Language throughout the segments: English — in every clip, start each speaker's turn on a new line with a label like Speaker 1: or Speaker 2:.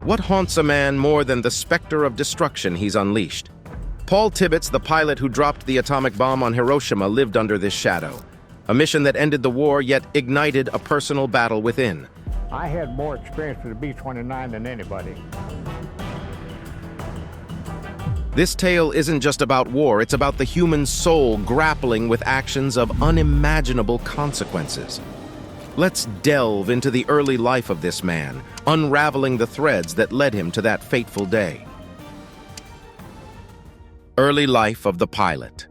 Speaker 1: What haunts a man more than the specter of destruction he's unleashed? Paul Tibbets, the pilot who dropped the atomic bomb on Hiroshima, lived under this shadow. A mission that ended the war, yet ignited a personal battle within.
Speaker 2: I had more experience with the B-29 than anybody.
Speaker 1: This tale isn't just about war, it's about the human soul grappling with actions of unimaginable consequences. Let's delve into the early life of this man, unraveling the threads that led him to that fateful day. Early life of the pilot.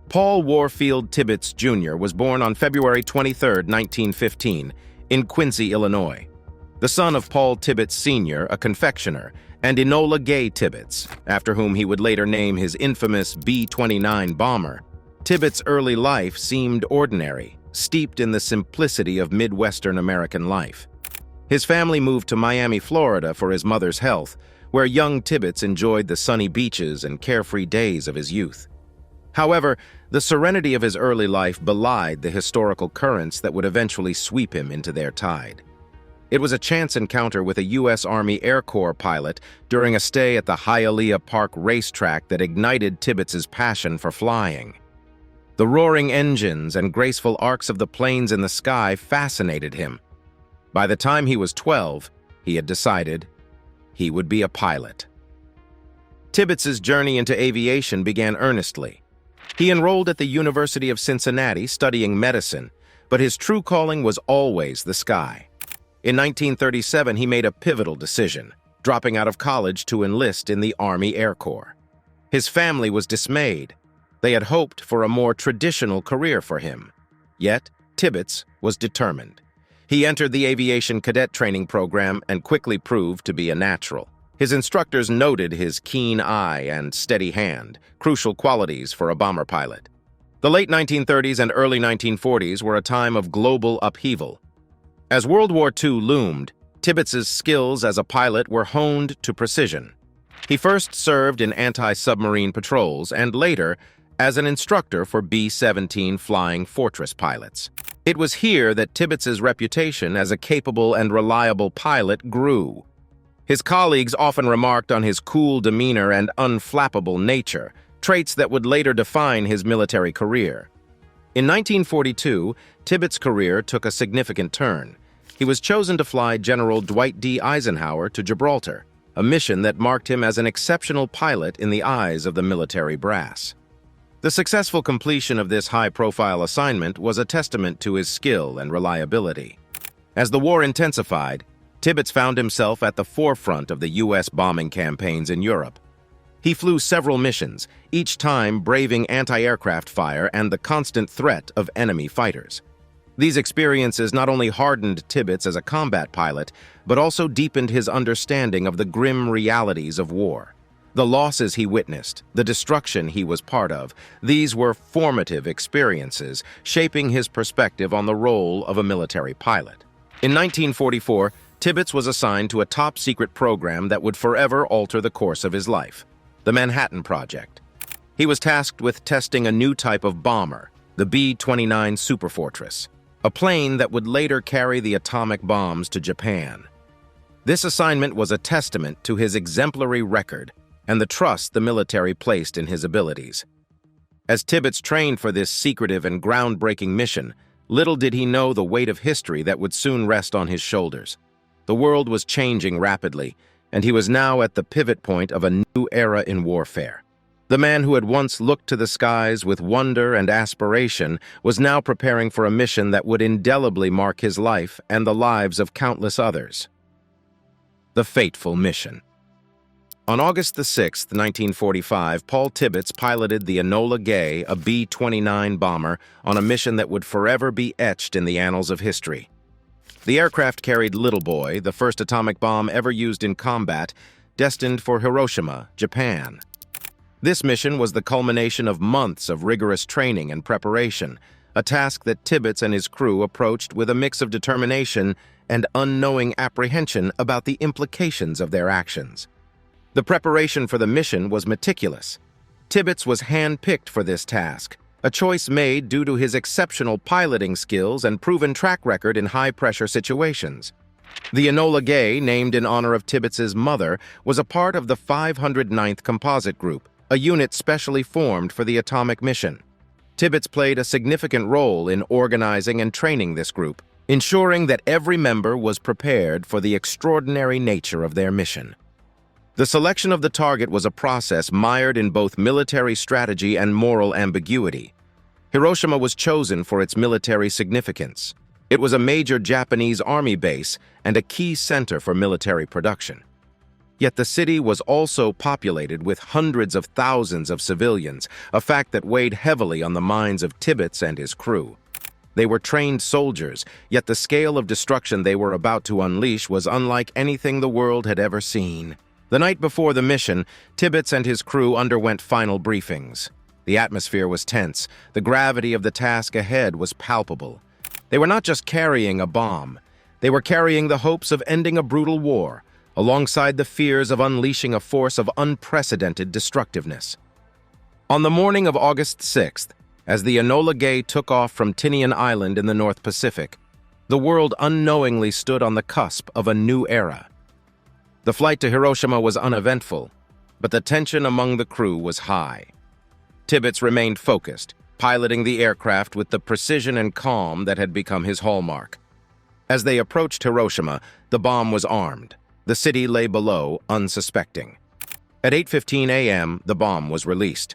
Speaker 1: Paul Warfield Tibbets, Jr. was born on February 23, 1915, in Quincy, Illinois. The son of Paul Tibbets, Sr., a confectioner, and Enola Gay Tibbets, after whom he would later name his infamous B-29 bomber. Tibbets' early life seemed ordinary, steeped in the simplicity of Midwestern American life. His family moved to Miami, Florida for his mother's health, where young Tibbets enjoyed the sunny beaches and carefree days of his youth. However, the serenity of his early life belied the historical currents that would eventually sweep him into their tide. It was a chance encounter with a U.S. Army Air Corps pilot during a stay at the Hialeah Park racetrack that ignited Tibbets' passion for flying. The roaring engines and graceful arcs of the planes in the sky fascinated him. By the time he was 12, he had decided he would be a pilot. Tibbets' journey into aviation began earnestly. He enrolled at the University of Cincinnati studying medicine, but his true calling was always the sky. In 1937, he made a pivotal decision, dropping out of college to enlist in the Army Air Corps. His family was dismayed. They had hoped for a more traditional career for him. Yet, Tibbets was determined. He entered the aviation cadet training program and quickly proved to be a natural. His instructors noted his keen eye and steady hand, crucial qualities for a bomber pilot. The late 1930s and early 1940s were a time of global upheaval. As World War II loomed, Tibbets' skills as a pilot were honed to precision. He first served in anti-submarine patrols and later as an instructor for B-17 Flying Fortress pilots. It was here that Tibbets' reputation as a capable and reliable pilot grew. His colleagues often remarked on his cool demeanor and unflappable nature, traits that would later define his military career. In 1942, Tibbets' career took a significant turn. He was chosen to fly General Dwight D. Eisenhower to Gibraltar, a mission that marked him as an exceptional pilot in the eyes of the military brass. The successful completion of this high-profile assignment was a testament to his skill and reliability. As the war intensified, Tibbets found himself at the forefront of the U.S. bombing campaigns in Europe. He flew several missions, each time braving anti-aircraft fire and the constant threat of enemy fighters. These experiences not only hardened Tibbets as a combat pilot, but also deepened his understanding of the grim realities of war. The losses he witnessed, the destruction he was part of, these were formative experiences, shaping his perspective on the role of a military pilot. In 1944, Tibbets was assigned to a top-secret program that would forever alter the course of his life, the Manhattan Project. He was tasked with testing a new type of bomber, the B-29 Superfortress, a plane that would later carry the atomic bombs to Japan. This assignment was a testament to his exemplary record and the trust the military placed in his abilities. As Tibbets trained for this secretive and groundbreaking mission, little did he know the weight of history that would soon rest on his shoulders. The world was changing rapidly, and he was now at the pivot point of a new era in warfare. The man who had once looked to the skies with wonder and aspiration was now preparing for a mission that would indelibly mark his life and the lives of countless others. The fateful mission. On August 6, 1945, Paul Tibbets piloted the Enola Gay, a B-29 bomber, on a mission that would forever be etched in the annals of history. The aircraft carried Little Boy, the first atomic bomb ever used in combat, destined for Hiroshima, Japan. This mission was the culmination of months of rigorous training and preparation, a task that Tibbets and his crew approached with a mix of determination and unknowing apprehension about the implications of their actions. The preparation for the mission was meticulous. Tibbets was hand-picked for this task, a choice made due to his exceptional piloting skills and proven track record in high-pressure situations. The Enola Gay, named in honor of Tibbets's mother, was a part of the 509th Composite Group, a unit specially formed for the atomic mission. Tibbets played a significant role in organizing and training this group, ensuring that every member was prepared for the extraordinary nature of their mission. The selection of the target was a process mired in both military strategy and moral ambiguity. Hiroshima was chosen for its military significance. It was a major Japanese army base and a key center for military production. Yet the city was also populated with hundreds of thousands of civilians, a fact that weighed heavily on the minds of Tibbets and his crew. They were trained soldiers, yet the scale of destruction they were about to unleash was unlike anything the world had ever seen. The night before the mission, Tibbets and his crew underwent final briefings. The atmosphere was tense. The gravity of the task ahead was palpable. They were not just carrying a bomb. They were carrying the hopes of ending a brutal war, alongside the fears of unleashing a force of unprecedented destructiveness. On the morning of August 6th, as the Enola Gay took off from Tinian Island in the North Pacific, the world unknowingly stood on the cusp of a new era. The flight to Hiroshima was uneventful, but the tension among the crew was high. Tibbets remained focused, piloting the aircraft with the precision and calm that had become his hallmark. As they approached Hiroshima, the bomb was armed. The city lay below, unsuspecting. At 8:15 a.m., the bomb was released.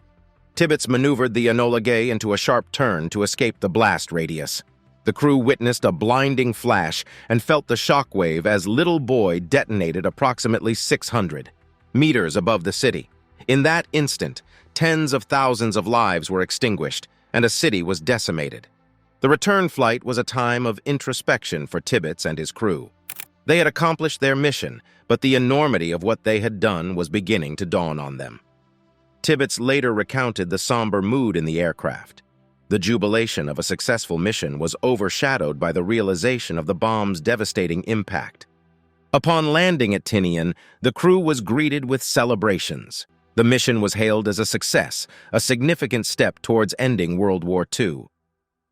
Speaker 1: Tibbets maneuvered the Enola Gay into a sharp turn to escape the blast radius. The crew witnessed a blinding flash and felt the shockwave as Little Boy detonated approximately 600 meters above the city. In that instant, tens of thousands of lives were extinguished, and a city was decimated. The return flight was a time of introspection for Tibbets and his crew. They had accomplished their mission, but the enormity of what they had done was beginning to dawn on them. Tibbets later recounted the somber mood in the aircraft. The jubilation of a successful mission was overshadowed by the realization of the bomb's devastating impact. Upon landing at Tinian, the crew was greeted with celebrations. The mission was hailed as a success, a significant step towards ending World War II.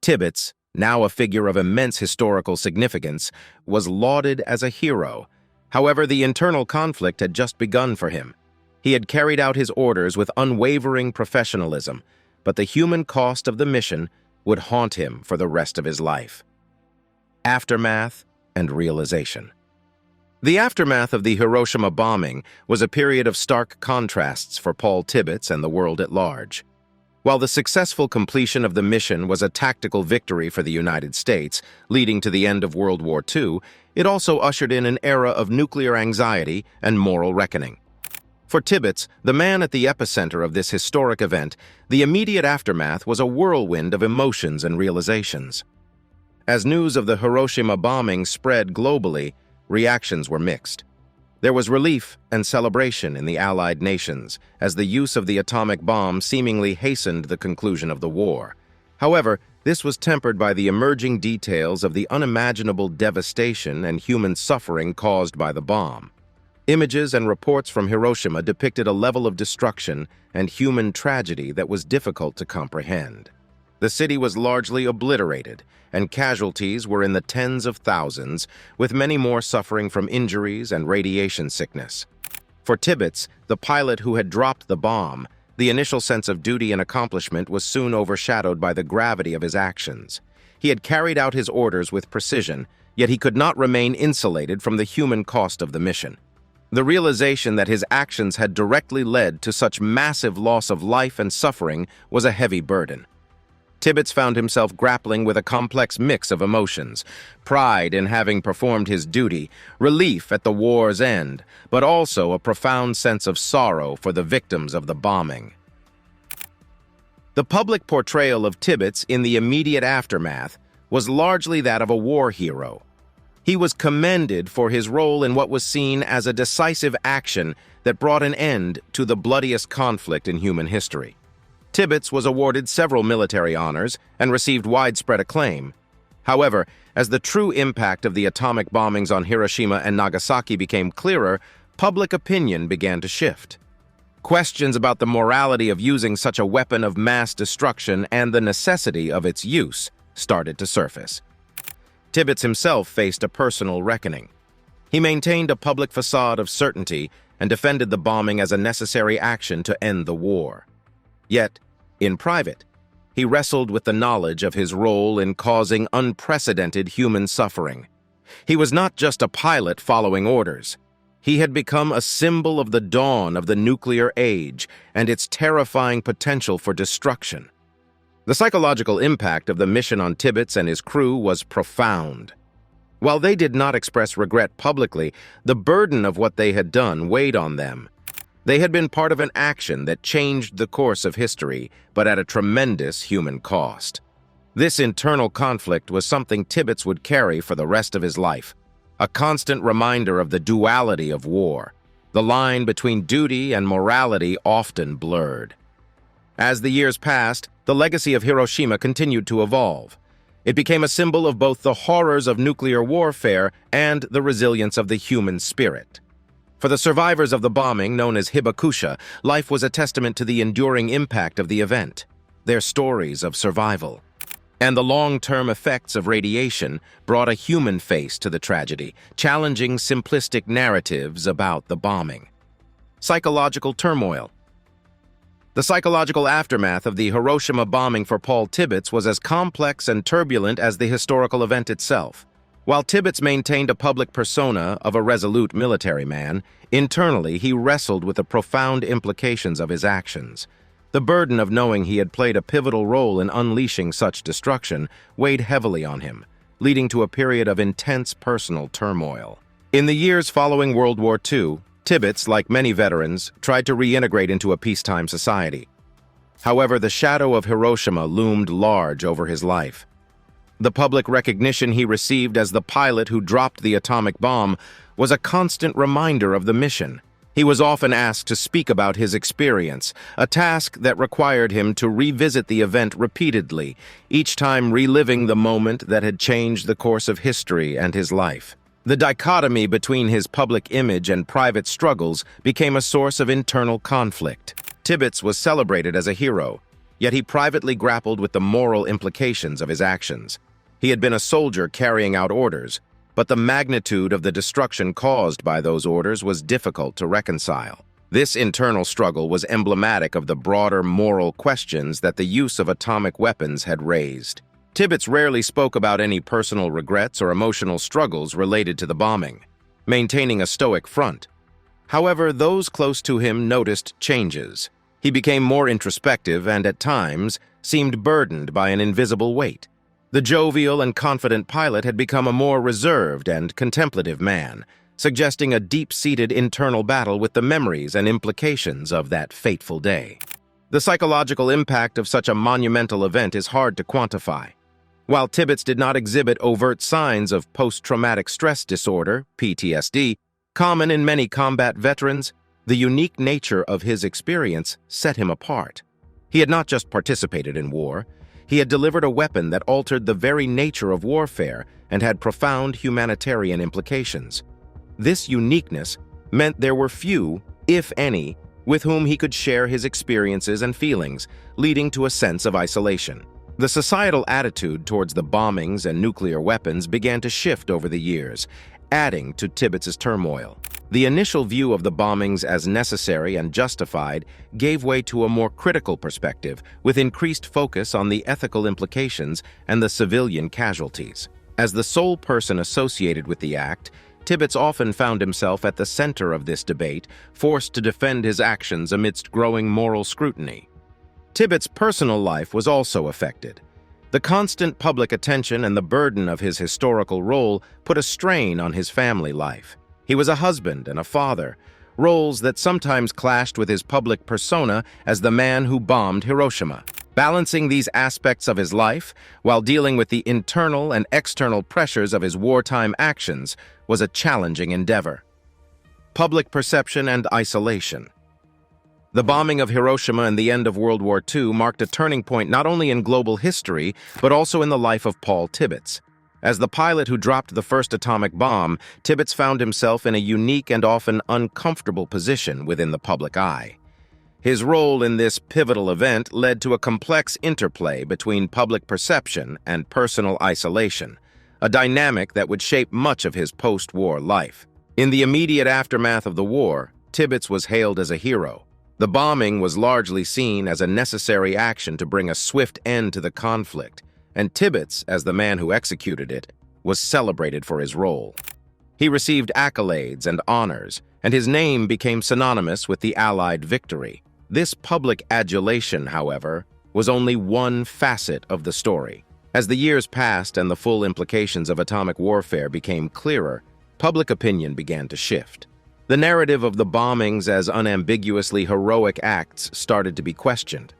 Speaker 1: Tibbets, now a figure of immense historical significance, was lauded as a hero. However, the internal conflict had just begun for him. He had carried out his orders with unwavering professionalism, but the human cost of the mission would haunt him for the rest of his life. Aftermath and realization. The aftermath of the Hiroshima bombing was a period of stark contrasts for Paul Tibbets and the world at large. While the successful completion of the mission was a tactical victory for the United States, leading to the end of World War II, it also ushered in an era of nuclear anxiety and moral reckoning. For Tibbets, the man at the epicenter of this historic event, the immediate aftermath was a whirlwind of emotions and realizations. As news of the Hiroshima bombing spread globally, reactions were mixed. There was relief and celebration in the Allied nations, as the use of the atomic bomb seemingly hastened the conclusion of the war. However, this was tempered by the emerging details of the unimaginable devastation and human suffering caused by the bomb. Images and reports from Hiroshima depicted a level of destruction and human tragedy that was difficult to comprehend. The city was largely obliterated, and casualties were in the tens of thousands, with many more suffering from injuries and radiation sickness. For Tibbets, the pilot who had dropped the bomb, the initial sense of duty and accomplishment was soon overshadowed by the gravity of his actions. He had carried out his orders with precision, yet he could not remain insulated from the human cost of the mission. The realization that his actions had directly led to such massive loss of life and suffering was a heavy burden. Tibbets found himself grappling with a complex mix of emotions: pride in having performed his duty, relief at the war's end, but also a profound sense of sorrow for the victims of the bombing. The public portrayal of Tibbets in the immediate aftermath was largely that of a war hero. He was commended for his role in what was seen as a decisive action that brought an end to the bloodiest conflict in human history. Tibbets was awarded several military honors and received widespread acclaim. However, as the true impact of the atomic bombings on Hiroshima and Nagasaki became clearer, public opinion began to shift. Questions about the morality of using such a weapon of mass destruction and the necessity of its use started to surface. Tibbets himself faced a personal reckoning. He maintained a public facade of certainty and defended the bombing as a necessary action to end the war. Yet, in private, he wrestled with the knowledge of his role in causing unprecedented human suffering. He was not just a pilot following orders. He had become a symbol of the dawn of the nuclear age and its terrifying potential for destruction. The psychological impact of the mission on Tibbets and his crew was profound. While they did not express regret publicly, the burden of what they had done weighed on them. They had been part of an action that changed the course of history, but at a tremendous human cost. This internal conflict was something Tibbets would carry for the rest of his life, a constant reminder of the duality of war. The line between duty and morality often blurred. As the years passed, the legacy of Hiroshima continued to evolve. It became a symbol of both the horrors of nuclear warfare and the resilience of the human spirit. For the survivors of the bombing, known as Hibakusha, life was a testament to the enduring impact of the event. Their stories of survival and the long-term effects of radiation brought a human face to the tragedy, challenging simplistic narratives about the bombing. Psychological turmoil. The psychological aftermath of the Hiroshima bombing for Paul Tibbets was as complex and turbulent as the historical event itself. While Tibbets maintained a public persona of a resolute military man, internally he wrestled with the profound implications of his actions. The burden of knowing he had played a pivotal role in unleashing such destruction weighed heavily on him, leading to a period of intense personal turmoil. In the years following World War II, Tibbets, like many veterans, tried to reintegrate into a peacetime society. However, the shadow of Hiroshima loomed large over his life. The public recognition he received as the pilot who dropped the atomic bomb was a constant reminder of the mission. He was often asked to speak about his experience, a task that required him to revisit the event repeatedly, each time reliving the moment that had changed the course of history and his life. The dichotomy between his public image and private struggles became a source of internal conflict. Tibbets was celebrated as a hero, yet he privately grappled with the moral implications of his actions. He had been a soldier carrying out orders, but the magnitude of the destruction caused by those orders was difficult to reconcile. This internal struggle was emblematic of the broader moral questions that the use of atomic weapons had raised. Tibbets rarely spoke about any personal regrets or emotional struggles related to the bombing, maintaining a stoic front. However, those close to him noticed changes. He became more introspective and, at times, seemed burdened by an invisible weight. The jovial and confident pilot had become a more reserved and contemplative man, suggesting a deep-seated internal battle with the memories and implications of that fateful day. The psychological impact of such a monumental event is hard to quantify. While Tibbets did not exhibit overt signs of post-traumatic stress disorder, PTSD, common in many combat veterans, the unique nature of his experience set him apart. He had not just participated in war, he had delivered a weapon that altered the very nature of warfare and had profound humanitarian implications. This uniqueness meant there were few, if any, with whom he could share his experiences and feelings, leading to a sense of isolation. The societal attitude towards the bombings and nuclear weapons began to shift over the years, adding to Tibbets' turmoil. The initial view of the bombings as necessary and justified gave way to a more critical perspective, with increased focus on the ethical implications and the civilian casualties. As the sole person associated with the act, Tibbets often found himself at the center of this debate, forced to defend his actions amidst growing moral scrutiny. Tibbets' personal life was also affected. The constant public attention and the burden of his historical role put a strain on his family life. He was a husband and a father, roles that sometimes clashed with his public persona as the man who bombed Hiroshima. Balancing these aspects of his life while dealing with the internal and external pressures of his wartime actions was a challenging endeavor. Public perception and isolation. The bombing of Hiroshima and the end of World War II marked a turning point not only in global history, but also in the life of Paul Tibbets. As the pilot who dropped the first atomic bomb, Tibbets found himself in a unique and often uncomfortable position within the public eye. His role in this pivotal event led to a complex interplay between public perception and personal isolation, a dynamic that would shape much of his post-war life. In the immediate aftermath of the war, Tibbets was hailed as a hero. The bombing was largely seen as a necessary action to bring a swift end to the conflict, and Tibbets, as the man who executed it, was celebrated for his role. He received accolades and honors, and his name became synonymous with the Allied victory. This public adulation, however, was only one facet of the story. As the years passed and the full implications of atomic warfare became clearer, public opinion began to shift. The narrative of the bombings as unambiguously heroic acts started to be questioned.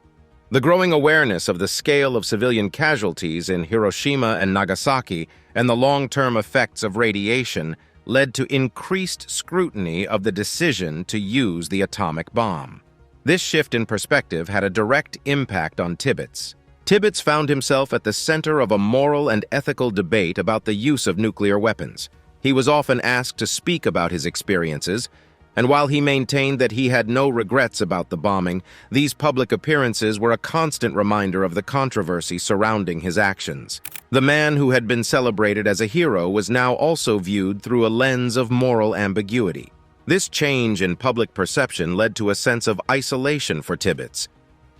Speaker 1: The growing awareness of the scale of civilian casualties in Hiroshima and Nagasaki and the long-term effects of radiation led to increased scrutiny of the decision to use the atomic bomb. This shift in perspective had a direct impact on Tibbets. Tibbets found himself at the center of a moral and ethical debate about the use of nuclear weapons. He was often asked to speak about his experiences, and while he maintained that he had no regrets about the bombing, these public appearances were a constant reminder of the controversy surrounding his actions. The man who had been celebrated as a hero was now also viewed through a lens of moral ambiguity. This change in public perception led to a sense of isolation for Tibbets.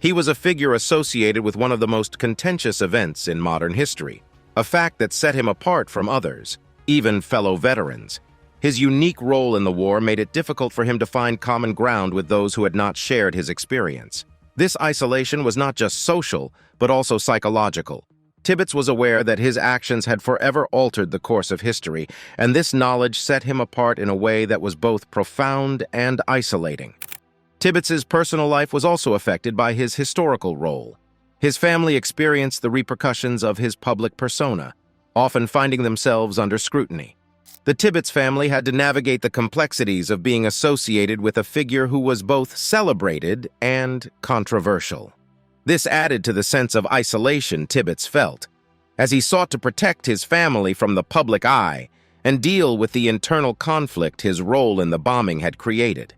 Speaker 1: He was a figure associated with one of the most contentious events in modern history, a fact that set him apart from others, even fellow veterans. His unique role in the war made it difficult for him to find common ground with those who had not shared his experience. This isolation was not just social, but also psychological. Tibbets was aware that his actions had forever altered the course of history, and this knowledge set him apart in a way that was both profound and isolating. Tibbets's personal life was also affected by his historical role. His family experienced the repercussions of his public persona, often finding themselves under scrutiny. The Tibbets family had to navigate the complexities of being associated with a figure who was both celebrated and controversial. This added to the sense of isolation Tibbets felt, as he sought to protect his family from the public eye and deal with the internal conflict his role in the bombing had created.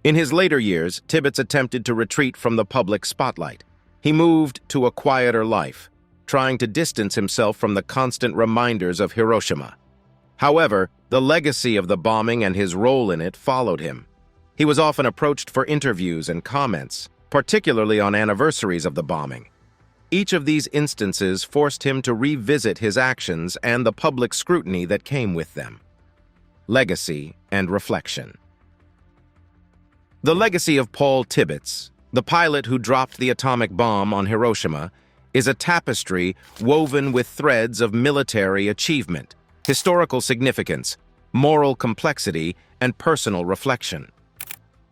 Speaker 1: In his later years, Tibbets attempted to retreat from the public spotlight. He moved to a quieter life, trying to distance himself from the constant reminders of Hiroshima. However, the legacy of the bombing and his role in it followed him. He was often approached for interviews and comments, particularly on anniversaries of the bombing. Each of these instances forced him to revisit his actions and the public scrutiny that came with them. Legacy and reflection. The legacy of Paul Tibbets, the pilot who dropped the atomic bomb on Hiroshima, is a tapestry woven with threads of military achievement, historical significance, moral complexity, and personal reflection.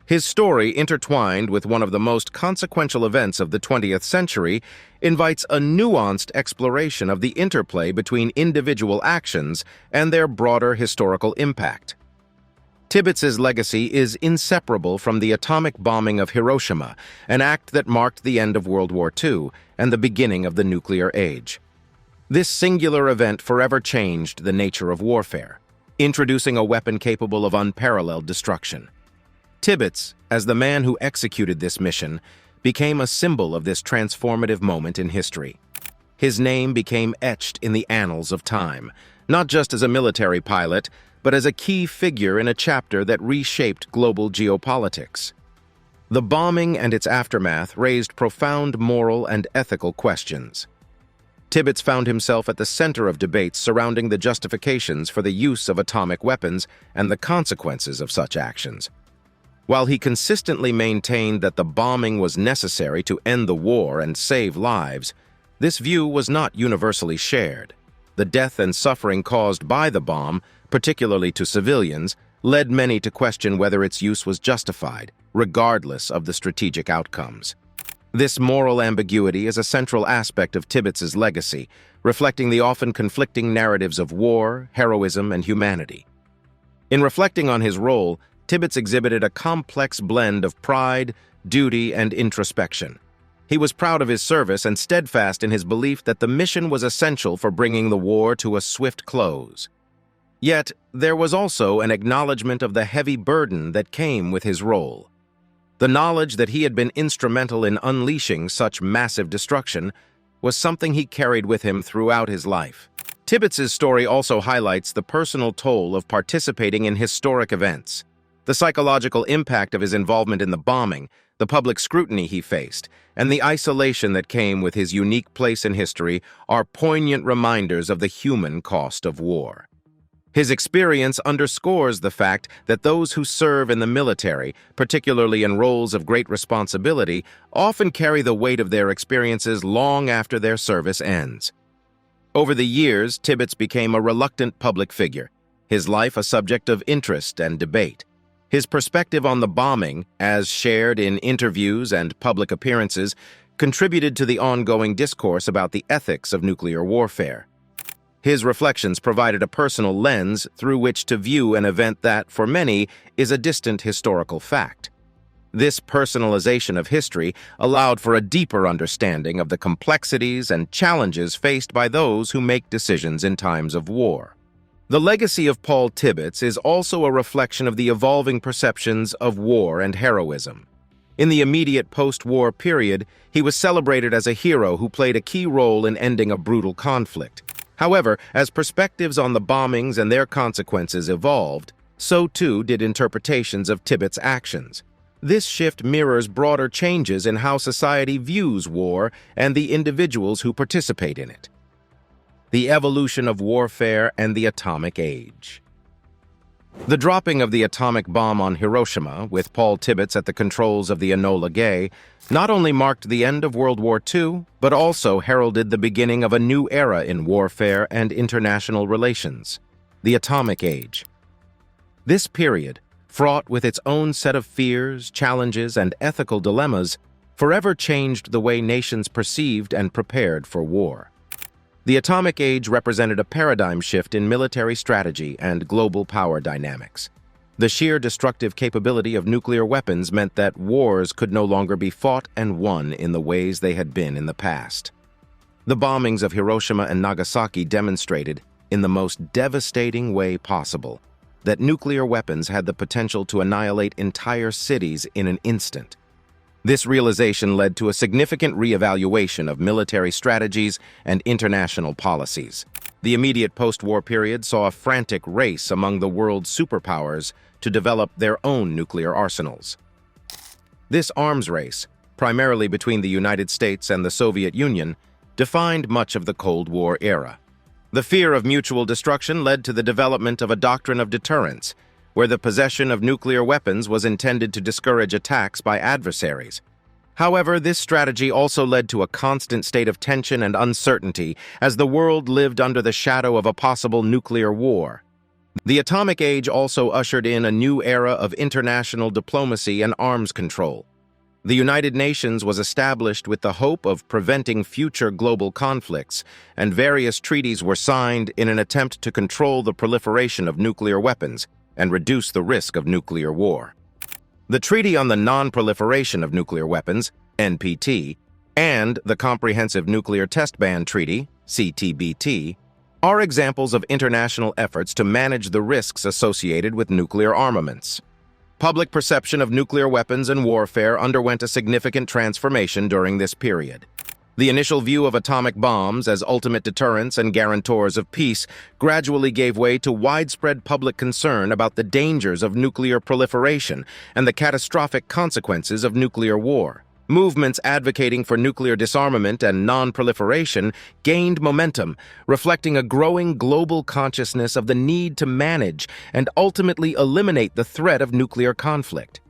Speaker 1: His story, intertwined with one of the most consequential events of the 20th century, invites a nuanced exploration of the interplay between individual actions and their broader historical impact. Tibbets's legacy is inseparable from the atomic bombing of Hiroshima, an act that marked the end of World War II and the beginning of the nuclear age. This singular event forever changed the nature of warfare, introducing a weapon capable of unparalleled destruction. Tibbets, as the man who executed this mission, became a symbol of this transformative moment in history. His name became etched in the annals of time, not just as a military pilot, but as a key figure in a chapter that reshaped global geopolitics. The bombing and its aftermath raised profound moral and ethical questions. Tibbets found himself at the center of debates surrounding the justifications for the use of atomic weapons and the consequences of such actions. While he consistently maintained that the bombing was necessary to end the war and save lives, this view was not universally shared. The death and suffering caused by the bomb, particularly to civilians, led many to question whether its use was justified, regardless of the strategic outcomes. This moral ambiguity is a central aspect of Tibbets's legacy, reflecting the often conflicting narratives of war, heroism, and humanity. In reflecting on his role, Tibbets exhibited a complex blend of pride, duty, and introspection. He was proud of his service and steadfast in his belief that the mission was essential for bringing the war to a swift close. Yet, there was also an acknowledgement of the heavy burden that came with his role. The knowledge that he had been instrumental in unleashing such massive destruction was something he carried with him throughout his life. Tibbets's story also highlights the personal toll of participating in historic events. The psychological impact of his involvement in the bombing, the public scrutiny he faced, and the isolation that came with his unique place in history are poignant reminders of the human cost of war. His experience underscores the fact that those who serve in the military, particularly in roles of great responsibility, often carry the weight of their experiences long after their service ends. Over the years, Tibbets became a reluctant public figure, his life a subject of interest and debate. His perspective on the bombing, as shared in interviews and public appearances, contributed to the ongoing discourse about the ethics of nuclear warfare. His reflections provided a personal lens through which to view an event that, for many, is a distant historical fact. This personalization of history allowed for a deeper understanding of the complexities and challenges faced by those who make decisions in times of war. The legacy of Paul Tibbets is also a reflection of the evolving perceptions of war and heroism. In the immediate post-war period, he was celebrated as a hero who played a key role in ending a brutal conflict. However, as perspectives on the bombings and their consequences evolved, so too did interpretations of Tibbets' actions. This shift mirrors broader changes in how society views war and the individuals who participate in it. The evolution of warfare and the atomic age. The dropping of the atomic bomb on Hiroshima, with Paul Tibbets at the controls of the Enola Gay, not only marked the end of World War II, but also heralded the beginning of a new era in warfare and international relations, the atomic age. This period, fraught with its own set of fears, challenges, and ethical dilemmas, forever changed the way nations perceived and prepared for war. The atomic age represented a paradigm shift in military strategy and global power dynamics. The sheer destructive capability of nuclear weapons meant that wars could no longer be fought and won in the ways they had been in the past. The bombings of Hiroshima and Nagasaki demonstrated, in the most devastating way possible, that nuclear weapons had the potential to annihilate entire cities in an instant. This realization led to a significant reevaluation of military strategies and international policies. The immediate post-war period saw a frantic race among the world's superpowers to develop their own nuclear arsenals. This arms race, primarily between the United States and the Soviet Union, defined much of the Cold War era. The fear of mutual destruction led to the development of a doctrine of deterrence, where the possession of nuclear weapons was intended to discourage attacks by adversaries. However, this strategy also led to a constant state of tension and uncertainty as the world lived under the shadow of a possible nuclear war. The atomic age also ushered in a new era of international diplomacy and arms control. The United Nations was established with the hope of preventing future global conflicts, and various treaties were signed in an attempt to control the proliferation of nuclear weapons and reduce the risk of nuclear war. The Treaty on the Non-Proliferation of Nuclear Weapons, NPT, and the Comprehensive Nuclear Test Ban Treaty, CTBT, are examples of international efforts to manage the risks associated with nuclear armaments. Public perception of nuclear weapons and warfare underwent a significant transformation during this period. The initial view of atomic bombs as ultimate deterrents and guarantors of peace gradually gave way to widespread public concern about the dangers of nuclear proliferation and the catastrophic consequences of nuclear war. Movements advocating for nuclear disarmament and non-proliferation gained momentum, reflecting a growing global consciousness of the need to manage and ultimately eliminate the threat of nuclear conflict.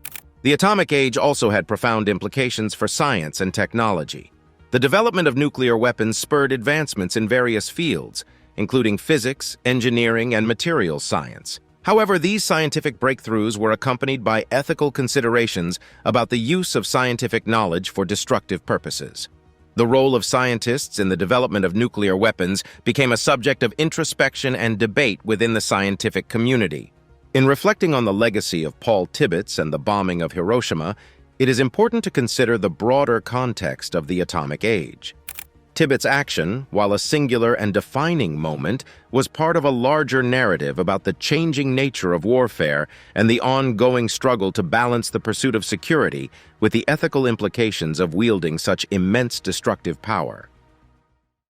Speaker 1: The atomic age also had profound implications for science and technology. The development of nuclear weapons spurred advancements in various fields, including physics, engineering, and materials science. However, these scientific breakthroughs were accompanied by ethical considerations about the use of scientific knowledge for destructive purposes. The role of scientists in the development of nuclear weapons became a subject of introspection and debate within the scientific community. In reflecting on the legacy of Paul Tibbets and the bombing of Hiroshima, it is important to consider the broader context of the atomic age. Tibbets' action, while a singular and defining moment, was part of a larger narrative about the changing nature of warfare and the ongoing struggle to balance the pursuit of security with the ethical implications of wielding such immense destructive power.